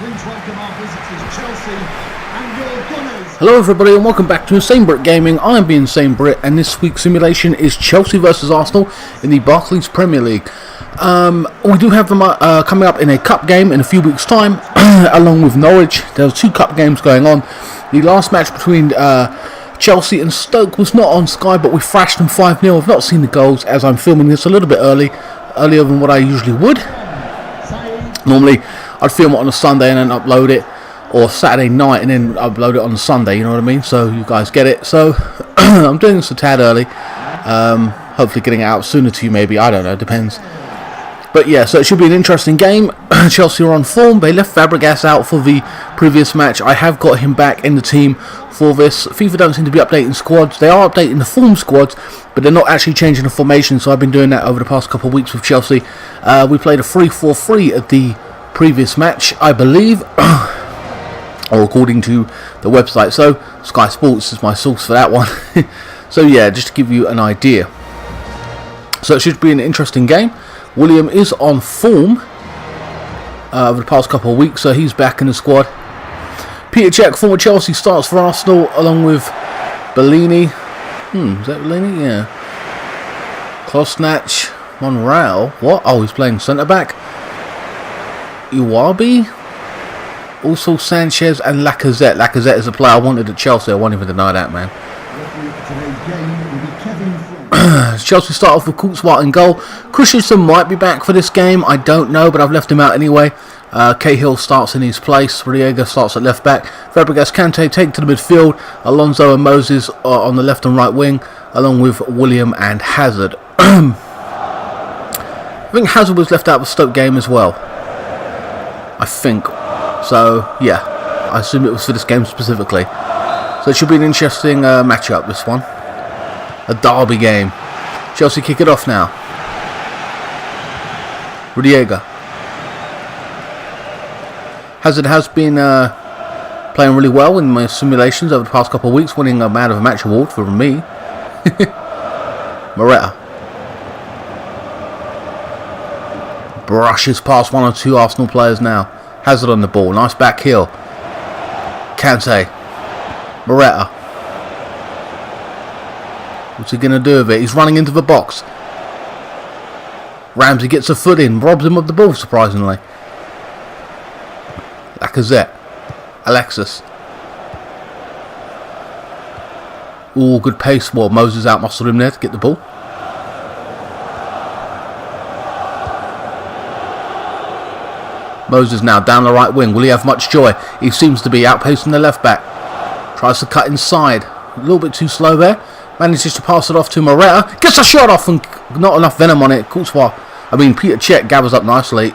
Please welcome our visitors, Chelsea and your Gunners. Hello everybody and welcome back to INSANEBRIT Gaming. I'm the INSANEBRIT and this week's simulation is Chelsea versus Arsenal in the Barclays Premier League. We do have them coming up in a cup game in a few weeks' time along with Norwich. There's two cup games going on. The last match between Chelsea and Stoke was not on Sky, but we thrashed them 5-0. I've not seen the goals as I'm filming this a little bit earlier than what I usually would. Normally I'd film it on a Sunday and then upload it, or Saturday night and then upload it on a Sunday, you know what I mean? So you guys get it. So I'm doing this a tad early. Hopefully getting it out sooner to you maybe, I don't know, depends. But yeah, so it should be an interesting game. Chelsea are on form. They left Fabregas out for the previous match. I have got him back in the team for this. FIFA don't seem to be updating squads. They are updating the form squads, but they're not actually changing the formation. So I've been doing that over the past couple of weeks with Chelsea. We played a 3-4-3 at the previous match, I believe, or according to the website. So Sky Sports is my source for that one. So yeah, just to give you an idea. So it should be an interesting game. William is on form over the past couple of weeks, so he's back in the squad. Peter Cech, former Chelsea, starts for Arsenal along with Bellini. Is that Bellini? Yeah. Klosnach, Monreal. What? Oh, he's playing centre back. Iwabi. Also Sánchez and Lacazette. Lacazette is a player I wanted at Chelsea. I won't even deny that, man. Chelsea start off with Courtois in goal. Christensen might be back for this game, I don't know, but I've left him out anyway. Cahill starts in his place. Rudiger starts at left back. Fabregas, Kante take to the midfield. Alonso and Moses are on the left and right wing, along with William and Hazard. I think Hazard was left out of the Stoke game as well, I think. So yeah, I assume it was for this game specifically. So it should be an interesting matchup, this one. A derby game. Chelsea kick it off now. Rudiger. Hazard has been playing really well in my simulations over the past couple of weeks, winning a Man of the Match award for me. Moretta. Brushes past one or two Arsenal players now. Hazard on the ball. Nice back heel. Kante. Moretta. What's he going to do with it? He's running into the box. Ramsey gets a foot in. Robs him of the ball, surprisingly. Lacazette. Alexis. Ooh, good pace. Well, Moses out-muscled him there to get the ball. Moses now down the right wing. Will he have much joy? He seems to be outpacing the left back. Tries to cut inside. A little bit too slow there. Manages to pass it off to Moretta. Gets a shot off and not enough venom on it. Courtois. Peter Cech gathers up nicely.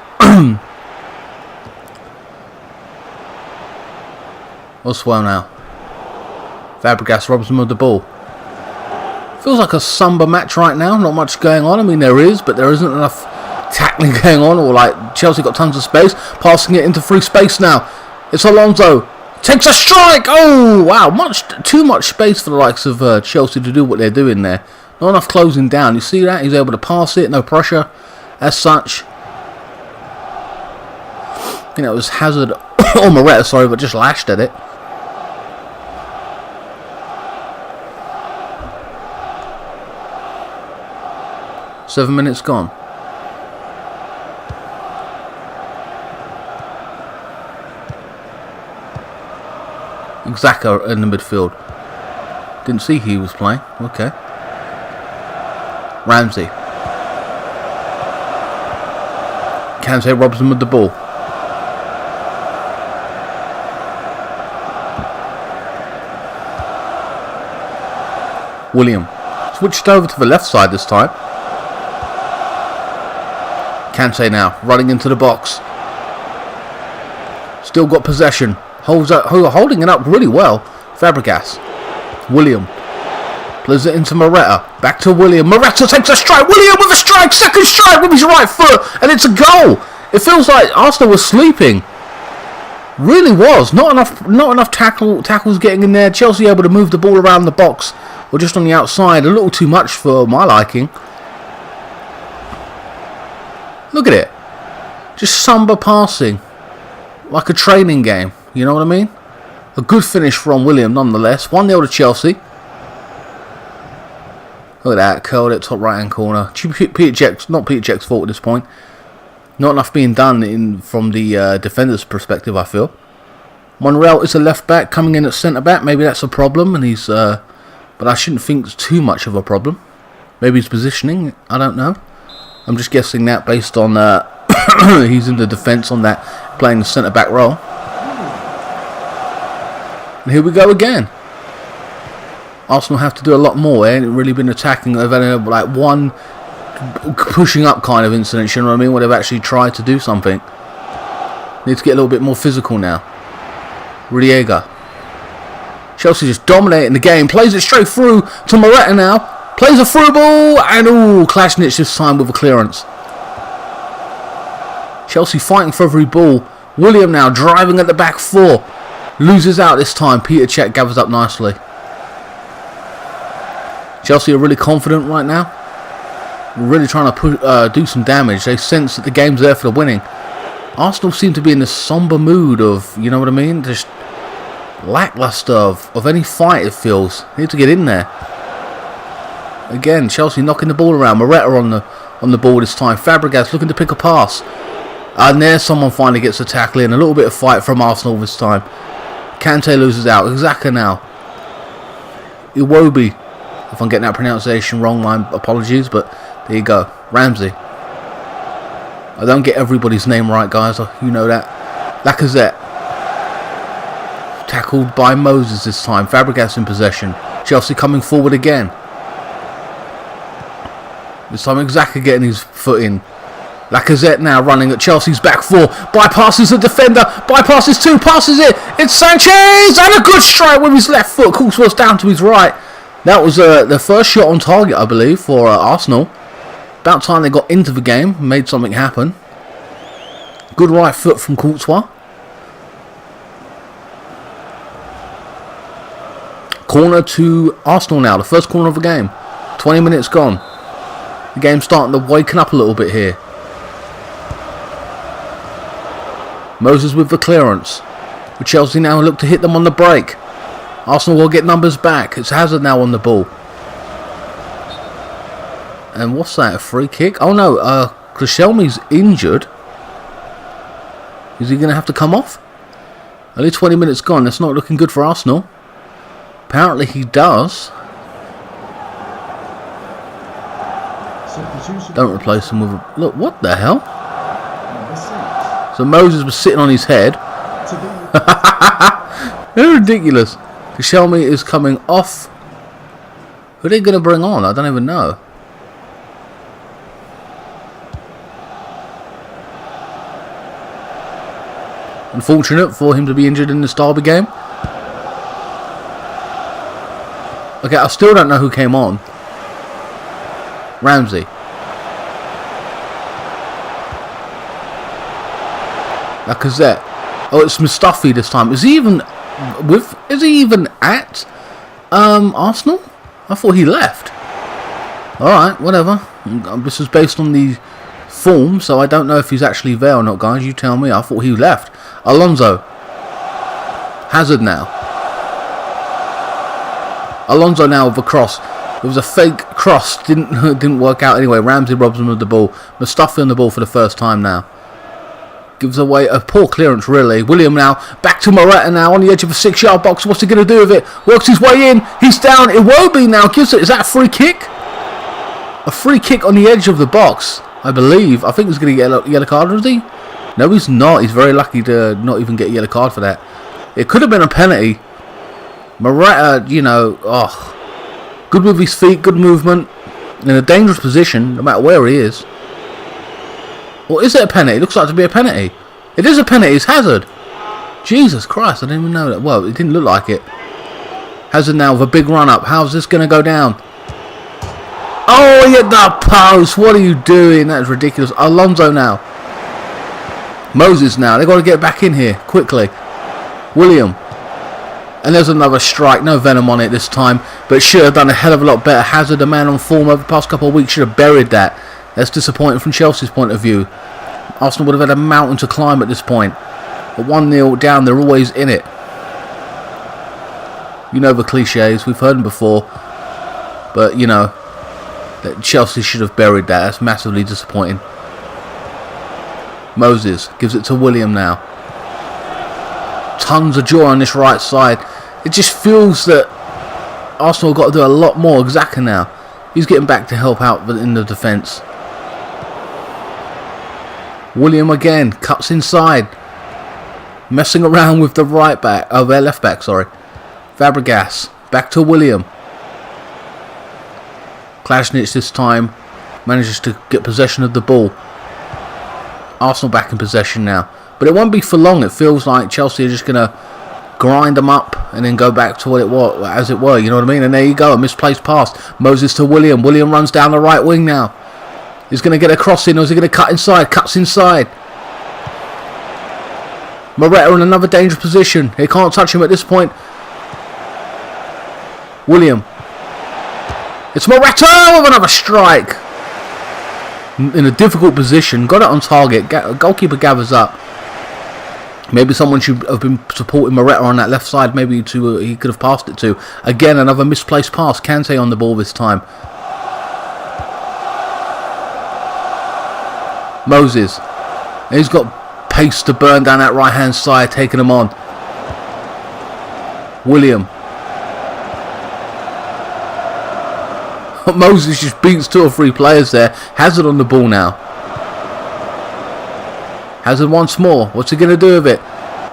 Oswell now. Fabregas robs him of the ball. Feels like a somber match right now. Not much going on. There is, but there isn't enough tackling going on. Or like Chelsea got tons of space. Passing it into free space now. It's Alonso. Takes a strike! Oh, wow. Too much space for the likes of Chelsea to do what they're doing there. Not enough closing down. You see that? He's able to pass it. No pressure as such. It was Hazard or Moretta, sorry, but just lashed at it. Seven minutes gone. Xhaka in the midfield. Didn't see he was playing. Okay. Ramsey. Kante robs him with the ball. William. Switched over to the left side this time. Kante now running into the box. Still got possession. Holding it up really well. Fabregas. William. Plays it into Moretta. Back to William. Moretta takes a strike. William with a strike. Second strike with his right foot. And it's a goal. It feels like Arsenal was sleeping. Really was. Not enough tackles getting in there. Chelsea able to move the ball around the box. Or just on the outside. A little too much for my liking. Look at it. Just somber passing. like a training game. You know what I mean? A good finish from William nonetheless. 1-0 to Chelsea. Look at that, curled it, top right hand corner. Peter Cech's, not Peter Cech's fault at this point. Not enough being done from the defender's perspective, I feel. Monreal is a left back coming in at centre back. Maybe that's a problem, and he's, but I shouldn't think it's too much of a problem. Maybe he's positioning. I don't know. I'm just guessing that based on he's in the defence on that, playing the centre back role. And here we go again. Arsenal have to do a lot more. They ain't really been attacking. They've had like one pushing up kind of incident, you know what I mean, where they've actually tried to do something. Need to get a little bit more physical now. Riega. Chelsea just dominating the game. Plays it straight through to Morata now. Plays a through ball. And Klasnic this time with a clearance. Chelsea fighting for every ball. William now driving at the back four. Loses out this time. Peter Cech gathers up nicely. Chelsea are really confident right now. Really trying to do some damage. They sense that the game's there for the winning. Arsenal seem to be in this somber mood of, you know what I mean, just lackluster of any fight, it feels. They need to get in there. Again, Chelsea knocking the ball around. Morata on the ball this time. Fabregas looking to pick a pass. And there someone finally gets a tackle in. A little bit of fight from Arsenal this time. Kante loses out. Xhaka now. Iwobi. If I'm getting that pronunciation wrong, my apologies, but there you go. Ramsey. I don't get everybody's name right, guys. You know that. Lacazette. Tackled by Moses this time. Fabregas in possession. Chelsea coming forward again. This time Xhaka getting his foot in. Lacazette now running at Chelsea's back four. Bypasses the defender. Bypasses two. Passes it. It's Sánchez. And a good strike with his left foot. Course down to his right. That was the first shot on target, I believe, for Arsenal. About time they got into the game, made something happen. Good right foot from Courtois. Corner to Arsenal now, the first corner of the game. 20 minutes gone. The game's starting to waken up a little bit here. Moses with the clearance. But Chelsea now look to hit them on the break. Arsenal will get numbers back. It's Hazard now on the ball. And what's that? A free kick? Oh no, Koscielny's injured. Is he going to have to come off? Only 20 minutes gone. That's not looking good for Arsenal. Apparently he does. Don't replace him with a... Look, what the hell? So Moses was sitting on his head. They're ridiculous. Koscielny is coming off. Who are they going to bring on? I don't even know. Unfortunate for him to be injured in this derby game. Okay, I still don't know who came on. Ramsey. Lacazette. Oh, it's Mustafi this time. Is he even at Arsenal? I thought he left. Alright, whatever. This is based on the form, so I don't know if he's actually there or not, guys. You tell me. I thought he left. Alonso. Hazard now. Alonso now with a cross. It was a fake cross. Didn't work out anyway. Ramsey robs him of the ball. Mustafi on the ball for the first time now. Gives away a poor clearance, really. William now. Back to Morata now on the edge of a 6-yard box. What's he going to do with it? Works his way in. He's down. Iwobi now gives it. Is that a free kick? A free kick on the edge of the box, I believe. I think he's going to get a yellow card, is he? No, he's not. He's very lucky to not even get a yellow card for that. It could have been a penalty. Morata, you know, good with his feet, good movement. In a dangerous position, no matter where he is. Or is it a penalty? It looks like to be a penalty. It is a penalty. It's Hazard. Jesus Christ, I didn't even know that. Well, it didn't look like it. Hazard now with a big run up. How's this going to go down? Oh, he hit that post. What are you doing? That's ridiculous. Alonso now. Moses now. They've got to get back in here quickly. William. And there's another strike. No venom on it this time. But should have done a hell of a lot better. Hazard, a man on form over the past couple of weeks, should have buried that. That's disappointing from Chelsea's point of view. Arsenal would have had a mountain to climb at this point. At 1-0 down, they're always in it. You know the cliches, we've heard them before. But, you know, that Chelsea should have buried that. That's massively disappointing. Moses gives it to William now. Tons of joy on this right side. It just feels that Arsenal have got to do a lot more. Xhaka now. He's getting back to help out in the defence. William again. Cuts inside. Messing around with the right back. Oh, their left back, sorry. Fabregas. Back to William. Klasnic this time manages to get possession of the ball. Arsenal back in possession now. But it won't be for long. It feels like Chelsea are just going to grind them up and then go back to what it was, as it were. You know what I mean? And there you go. A misplaced pass. Moses to William. William runs down the right wing now. He's going to get a cross in, or is he going to cut inside? Cuts inside. Moretta in another dangerous position. He can't touch him at this point. William. It's Moretta with another strike. In a difficult position. Got it on target. Goalkeeper gathers up. Maybe someone should have been supporting Moretta on that left side. Maybe he could have passed it to. Again, another misplaced pass. Kante on the ball this time. Moses. And he's got pace to burn down that right hand side. Taking him on. William. Moses just beats 2 or 3 players there. Hazard on the ball now. Hazard once more. What's he going to do with it?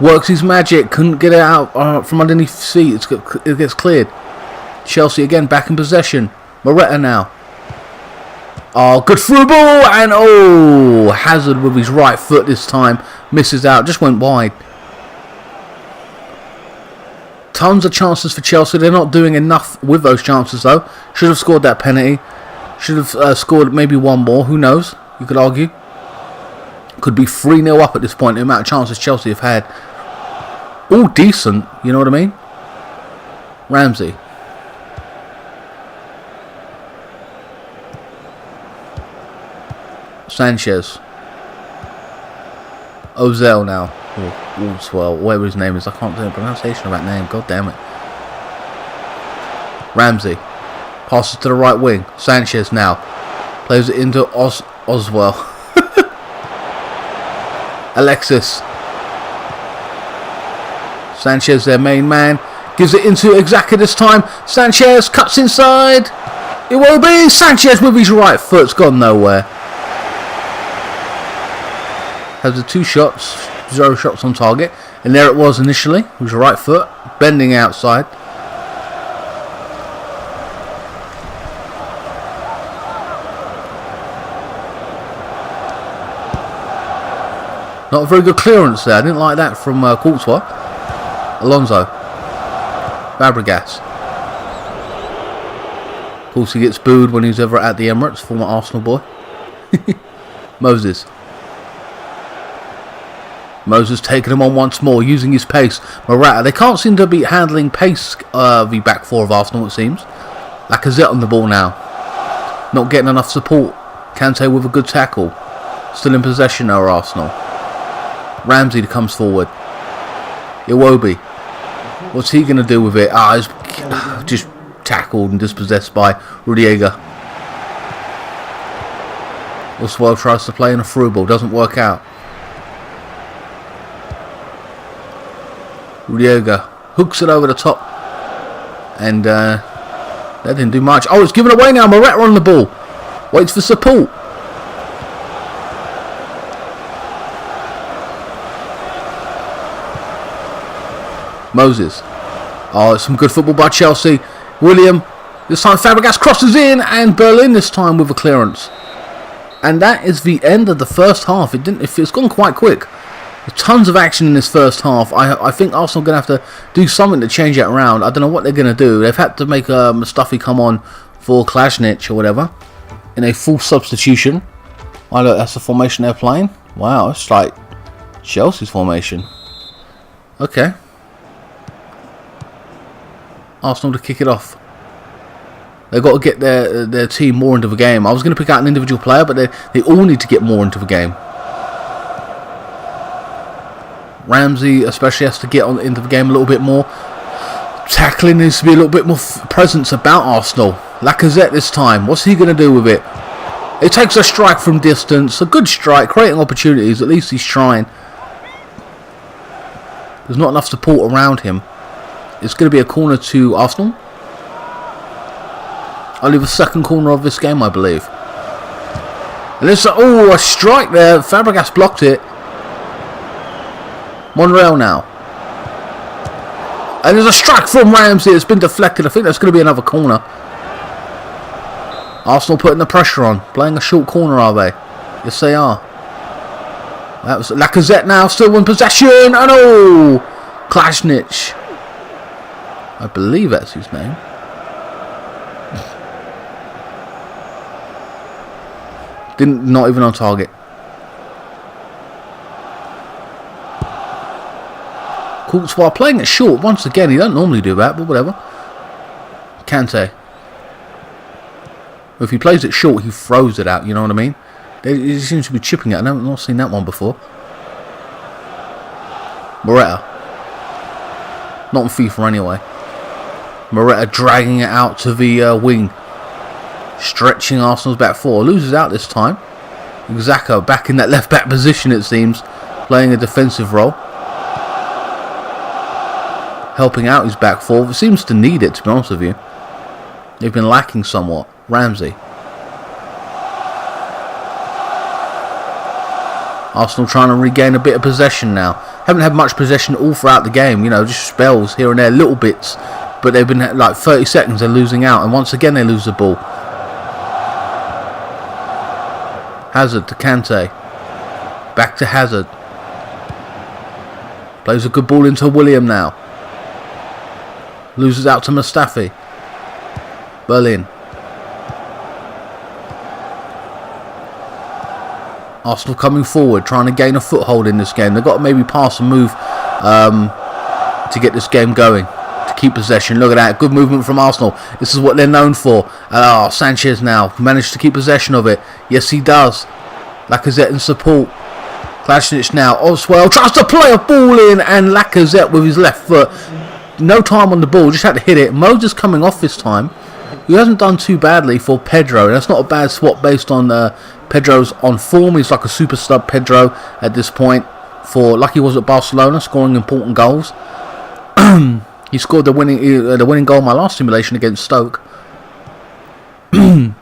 Works his magic. Couldn't get it out from underneath the seat. It gets cleared. Chelsea again back in possession. Moretta now. Oh, good through ball. And oh, Hazard with his right foot this time. Misses out. Just went wide. Tons of chances for Chelsea. They're not doing enough with those chances though. Should have scored that penalty. Should have scored maybe one more. Who knows? You could argue. Could be 3-0 up at this point. The amount of chances Chelsea have had. All decent. You know what I mean? Ramsey. Sánchez. Ozil now. Well, whatever his name is, I can't do the pronunciation of that name. God damn it. Ramsey passes to the right wing. Sánchez now plays it into Oswell. Alexis. Sánchez, their main man, gives it into Xhaka this time. Sánchez cuts inside. It will be Sánchez with his right foot. It's gone nowhere. Has the 2 shots. 0 shots on target, and there it was initially. It was right foot bending outside. Not a very good clearance there. I didn't like that from Courtois. Alonso. Fabregas. Of course, he gets booed when he's ever at the Emirates. Former Arsenal boy. Moses. Moses taking him on once more, using his pace. Morata, they can't seem to be handling pace, the back 4 of Arsenal, it seems. Lacazette on the ball now. Not getting enough support. Kante with a good tackle. Still in possession now, Arsenal. Ramsey comes forward. Iwobi. What's he going to do with it? He's just tackled and dispossessed by Rudiger. Oswald tries to play in a through ball. Doesn't work out. Rudiger hooks it over the top, and that didn't do much. Oh, it's given away now. Moretta on the ball, waits for support. Moses. Oh, it's some good football by Chelsea. William, this time Fabregas crosses in, and Berlin this time with a clearance. And that is the end of the first half. It's gone quite quick. There's tons of action in this first half. I think Arsenal are going to have to do something to change that around. I don't know what they're going to do. They've had to make Mustafi come on for Klasnic or whatever in a full substitution. Oh, look, that's the formation they're playing. Wow, it's like Chelsea's formation. Okay. Arsenal to kick it off. They've got to get their team more into the game. I was going to pick out an individual player, but they all need to get more into the game. Ramsey especially has to get on into the game a little bit more. Tackling needs to be a little bit more presence about Arsenal. Lacazette this time. What's he going to do with it? It takes a strike from distance. A good strike, creating opportunities. At least he's trying. There's not enough support around him. It's going to be a corner to Arsenal. Only the second corner of this game, I believe. And it's a strike there. Fabregas blocked it. Monreal now. And there's a strike from Ramsey. It's been deflected. I think that's going to be another corner. Arsenal putting the pressure on. Playing a short corner, are they? Yes, they are. That was Lacazette now. Still in possession. And Klasnic. I believe that's his name. Not even on target. Courtois playing it short once again. He don't normally do that, but whatever. Kante. If he plays it short, he throws it out. You know what I mean? He seems to be chipping it. I've not seen that one before. Moreta. Not in FIFA anyway. Moreta dragging it out to the wing. Stretching Arsenal's back four. Loses out this time. Xhaka back in that left back position, it seems. Playing a defensive role. Helping out his back four. It seems to need it, to be honest with you. They've been lacking somewhat. Ramsey. Arsenal trying to regain a bit of possession now. Haven't had much possession all throughout the game. You know, just spells here and there, little bits. But they've been like 30 seconds they're losing out. And once again they lose the ball. Hazard to Kante. Back to Hazard. Plays a good ball into William now. Loses out to Mustafi. Berlin. Arsenal coming forward, trying to gain a foothold in this game. They've got to maybe pass and move to get this game going. To keep possession. Look at that. Good movement from Arsenal. This is what they're known for. Sánchez now managed to keep possession of it. Yes, he does. Lacazette in support. Klasnic now. Oswell tries to play a ball in, and Lacazette with his left foot. No time on the ball. Just had to hit it. Moses coming off this time. He hasn't done too badly for Pedro. That's not a bad swap based on Pedro's on form. He's like a super sub Pedro at this point. Like he was at Barcelona, scoring important goals. He scored the winning goal in my last simulation against Stoke. Is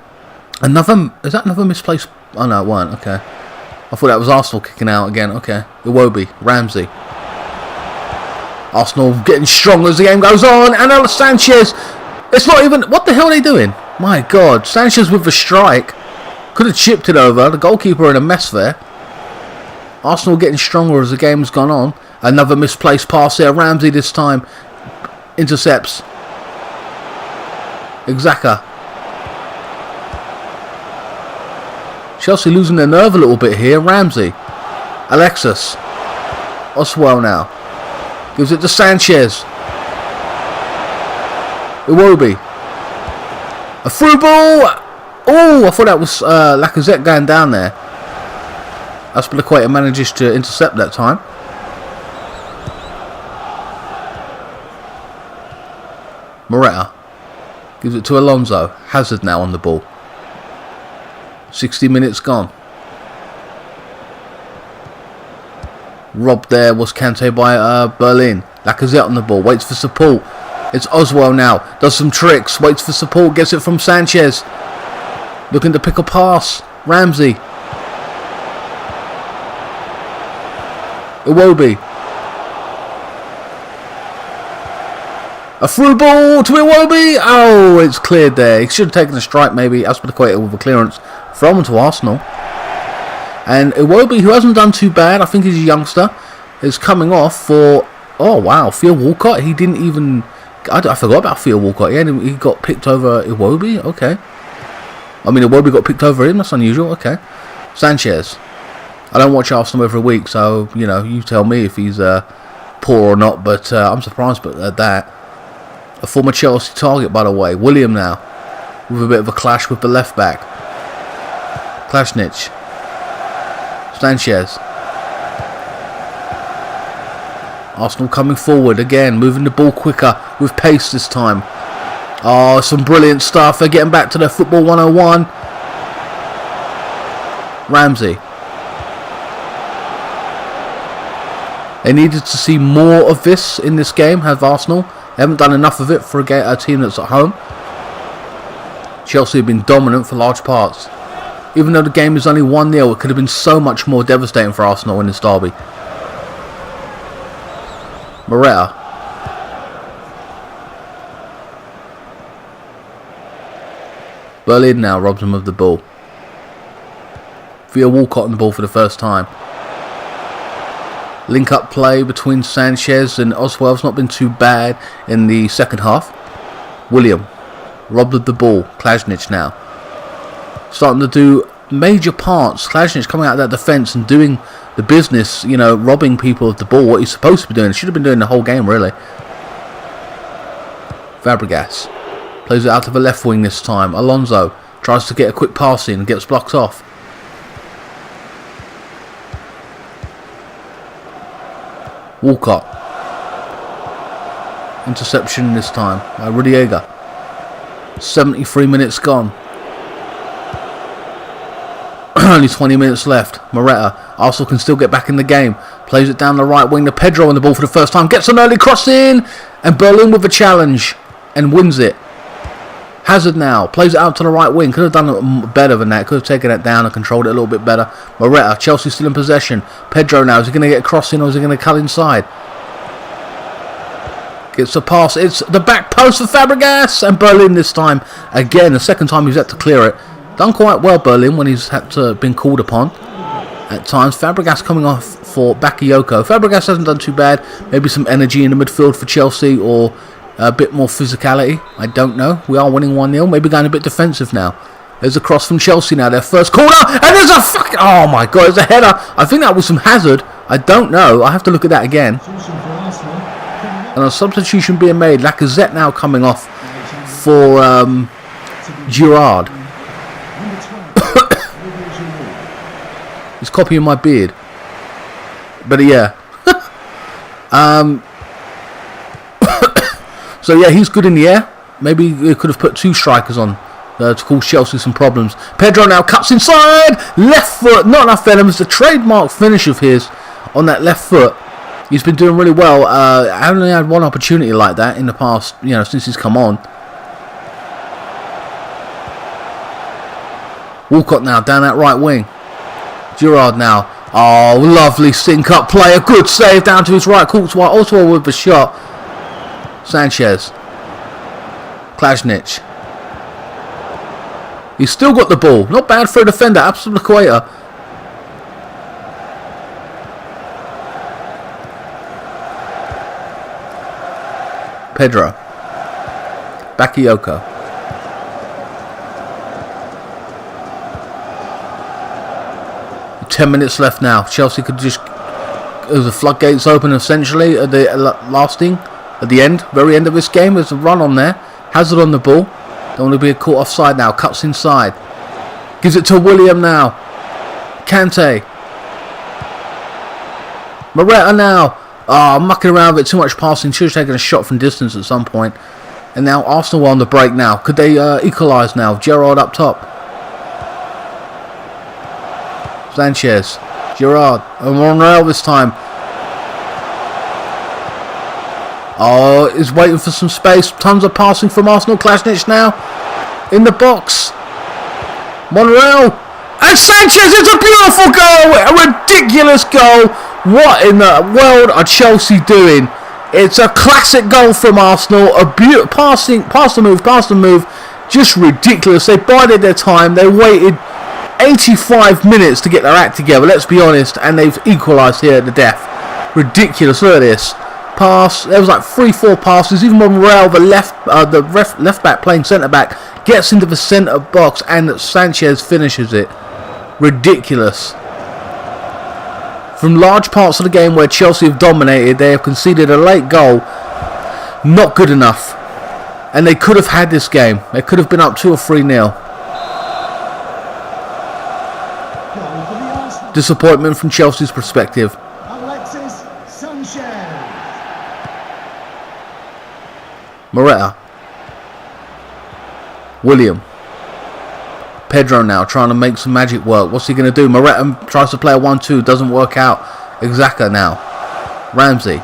that another misplaced? Oh no, it weren't. Okay, I thought that was Arsenal kicking out again. Okay, Iwobi, Ramsey. Arsenal getting stronger as the game goes on, and Sánchez. It's not even. What the hell are they doing? My God, Sánchez with the strike. Could have chipped it over. The goalkeeper in a mess there. Arsenal getting stronger as the game's gone on. Another misplaced pass there. Ramsey this time. Intercepts. Xhaka. Chelsea losing their nerve a little bit here. Ramsey. Alexis. Oswell now. Gives it to Sánchez. Iwobi. A through ball. Oh, I thought that was Lacazette going down there. Aspilicueta manages to intercept that time. Moreta gives it to Alonso. Hazard now on the ball. 60 minutes gone. Robbed there was Kante by Berlin. Lacazette on the ball. Waits for support. It's Oswell now. Does some tricks. Waits for support. Gets it from Sánchez. Looking to pick a pass. Ramsey. Iwobi. A through ball to Iwobi. Oh, it's cleared there. He should have taken a strike maybe. Aspilicueta with a clearance. Thrown to Arsenal. And Iwobi, who hasn't done too bad, I think he's a youngster, is coming off for... Oh, wow. Theo Walcott. He didn't even... I forgot about Theo Walcott. He got picked over Iwobi. Okay. I mean, Iwobi got picked over him. That's unusual. Okay. Sánchez. I don't watch Arsenal every week, so, you know, you tell me if he's poor or not, but I'm surprised at that. A former Chelsea target, by the way. William now. With a bit of a clash with the left back. Klasnic. Sánchez. Arsenal coming forward again, moving the ball quicker with pace this time. Oh, some brilliant stuff. They're getting back to their football 101. Ramsey. They needed to see more of this in this game, have Arsenal. They haven't done enough of it for a team that's at home. Chelsea have been dominant for large parts. Even though the game is only 1-0, it could have been so much more devastating for Arsenal in this derby. Moretta. Berlin now robs him of the ball. Via Walcott on the ball for the first time. Link up play between Sánchez and Oswell's not been too bad in the second half. William robbed of the ball. Klasnic now starting to do major parts. Klasnic coming out of that defence and doing the business, you know, robbing people of the ball, what he's supposed to be doing. Should have been doing the whole game, really. Fabregas plays it out of the left wing this time. Alonso tries to get a quick pass in and gets blocked off. Walcott. Interception this time by Rudiger. 73 minutes gone. Only 20 minutes left. Moretta. Arsenal can still get back in the game. Plays it down the right wing to Pedro on the ball for the first time. Gets an early cross in. And Berlin with a challenge. And wins it. Hazard now. Plays it out to the right wing. Could have done it better than that. Could have taken it down and controlled it a little bit better. Moretta. Chelsea still in possession. Pedro now. Is he going to get a cross in or is he going to cut inside? Gets a pass. It's the back post for Fabregas. And Berlin this time. Again, the second time he's had to clear it. Done quite well, Berlin, when he's had to been called upon at times. Fabregas coming off for Bakayoko. Fabregas hasn't done too bad. Maybe some energy in the midfield for Chelsea or a bit more physicality. I don't know. We are winning 1-0. Maybe going a bit defensive now. There's a cross from Chelsea now. Their first corner. And there's a fucking... Oh, my God. There's a header. I think that was from Hazard. I don't know. I have to look at that again. And a substitution being made. Lacazette now coming off for GIROUD. He's copying my beard. But yeah. So yeah, he's good in the air. Maybe we could have put two strikers on to cause Chelsea some problems. Pedro now cuts inside. Left foot. Not enough venom. It's a trademark finish of his on that left foot. He's been doing really well. I only had one opportunity like that in the past, you know, since he's come on. Walcott now down that right wing. GIROUD now. Oh, lovely sync up play. A good save down to his right. Courtois also with the shot. Sánchez. Klasnic. He's still got the ball. Not bad for a defender. Absolute equator. Pedro. Bakayoko. Minutes left now. Chelsea could just... The floodgates open essentially at the very end of this game. There's a run on there. Hazard on the ball. Don't want to be caught offside now. Cuts inside. Gives it to William now. Kante. Moretta now. Mucking around with it. Too much passing. Should have taken a shot from distance at some point. And now Arsenal on the break now. Could they equalise now? GIROUD up top. Sánchez, GIROUD, and Monreal this time. Oh, is waiting for some space. Tons of passing from Arsenal. Klasnic now in the box. Monreal and Sánchez. It's a beautiful goal, a ridiculous goal. What in the world are Chelsea doing? It's a classic goal from Arsenal. A beautiful pass the move. Just ridiculous. They bided their time. They waited 85 minutes to get their act together, let's be honest, and they've equalised here at the death. Ridiculous. Look at this pass. There was like 3-4 passes. Even Monreal, the left back playing centre back, gets into the centre box and Sánchez finishes it. Ridiculous. From large parts of the game where Chelsea have dominated, they have conceded a late goal. Not good enough, and they could have had this game. They could have been up 2 or 3-0. Disappointment from Chelsea's perspective. Sánchez. Morata. William. Pedro now trying to make some magic work. What's he going to do? Morata tries to play a 1-2. Doesn't work out. Xhaka now. Ramsey.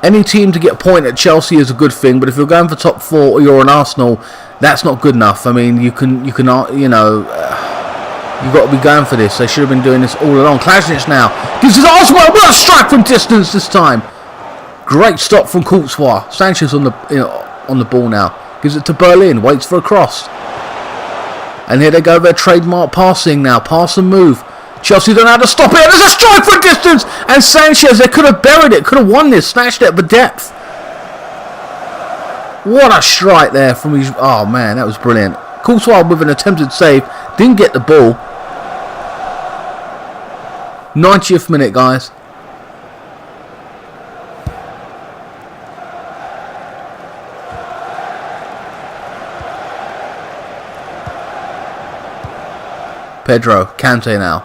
Any team to get a point at Chelsea is a good thing, but if you're going for top 4 or you're an Arsenal, that's not good enough. I mean, you've got to be going for this. They should have been doing this all along. Klasnic now gives his Arsenal a strike from distance this time. Great stop from Courtois. Sánchez on the ball now. Gives it to Berlin. Waits for a cross. And here they go. Their trademark passing now. Pass and move. Chelsea don't know how to stop it. There's a strike from distance. And Sánchez, they could have buried it. Could have won this. Snatched it at the depth. What a strike there from his... Oh, man. That was brilliant. Courtois with an attempted save. Didn't get the ball. 90th minute, guys. Pedro, Kante now.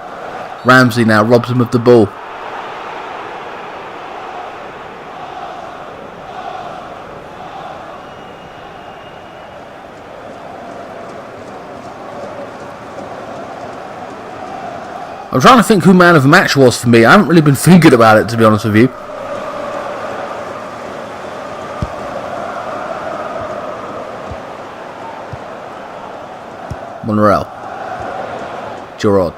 Ramsey now robs him of the ball. I'm trying to think who man of the match was for me. I haven't really been thinking about it, to be honest with you. Monreal. GIROUD.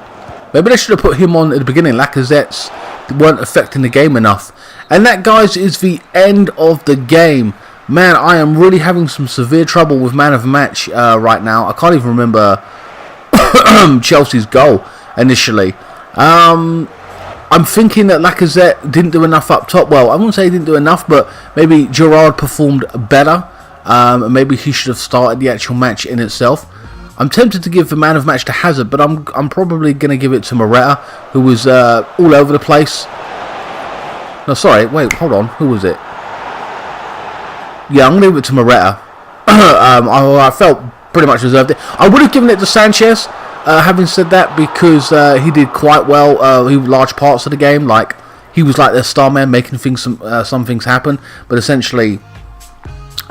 Maybe they should have put him on at the beginning. Lacazette's weren't affecting the game enough. And that, guys, is the end of the game. Man, I am really having some severe trouble with man of the match right now. I can't even remember Chelsea's goal initially. I'm thinking that Lacazette didn't do enough up top. Well, I wouldn't say he didn't do enough, but maybe GIROUD performed better. Maybe he should have started the actual match in itself. I'm tempted to give the man of match to Hazard, but I'm probably going to give it to Morata, who was all over the place. No, sorry, wait, hold on. Who was it? Yeah, I'm going to give it to Morata. I felt pretty much deserved it. I would have given it to Sánchez, having said that, because he did quite well. He was large parts of the game. Like, he was like their star man, making things some things happen. But essentially,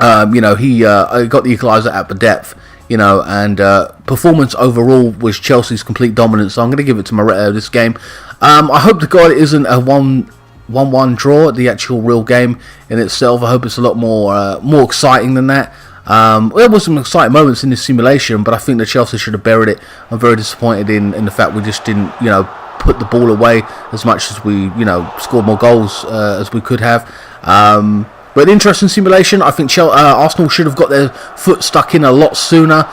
he got the equaliser at the depth. And performance overall was Chelsea's complete dominance. So I'm going to give it to Morata this game. I hope to God it isn't a 1-1 draw, the actual real game in itself. I hope it's a lot more exciting than that. There was some exciting moments in this simulation, but I think that Chelsea should have buried it. I'm very disappointed in the fact we just didn't, put the ball away as much as we, scored more goals as we could have. But an interesting simulation. I think Arsenal should have got their foot stuck in a lot sooner.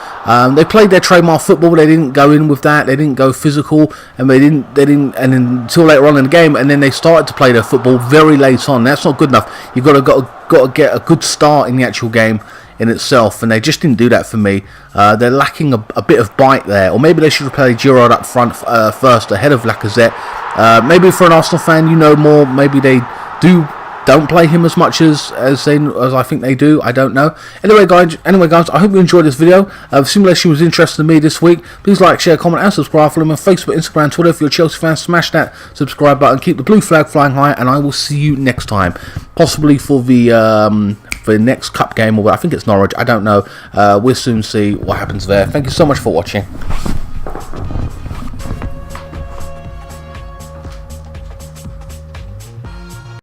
They played their trademark football. They didn't go in with that. They didn't go physical, and they didn't, and then until later on in the game, and then they started to play their football very late on. That's not good enough. You've got to get a good start in the actual game in itself, and they just didn't do that for me. They're lacking a bit of bite there, or maybe they should have played GIROUD up front first ahead of Lacazette. Maybe for an Arsenal fan, more. Maybe they don't play him as much as I think they do. I don't know. Anyway, guys, I hope you enjoyed this video. The simulation was interesting to me this week. Please like, share, comment, and subscribe. Follow me on Facebook, Instagram, Twitter. If you're a Chelsea fan, smash that subscribe button. Keep the blue flag flying high, and I will see you next time, possibly for the next cup game, or I think it's Norwich. I don't know. We'll soon see what happens there. Thank you so much for watching.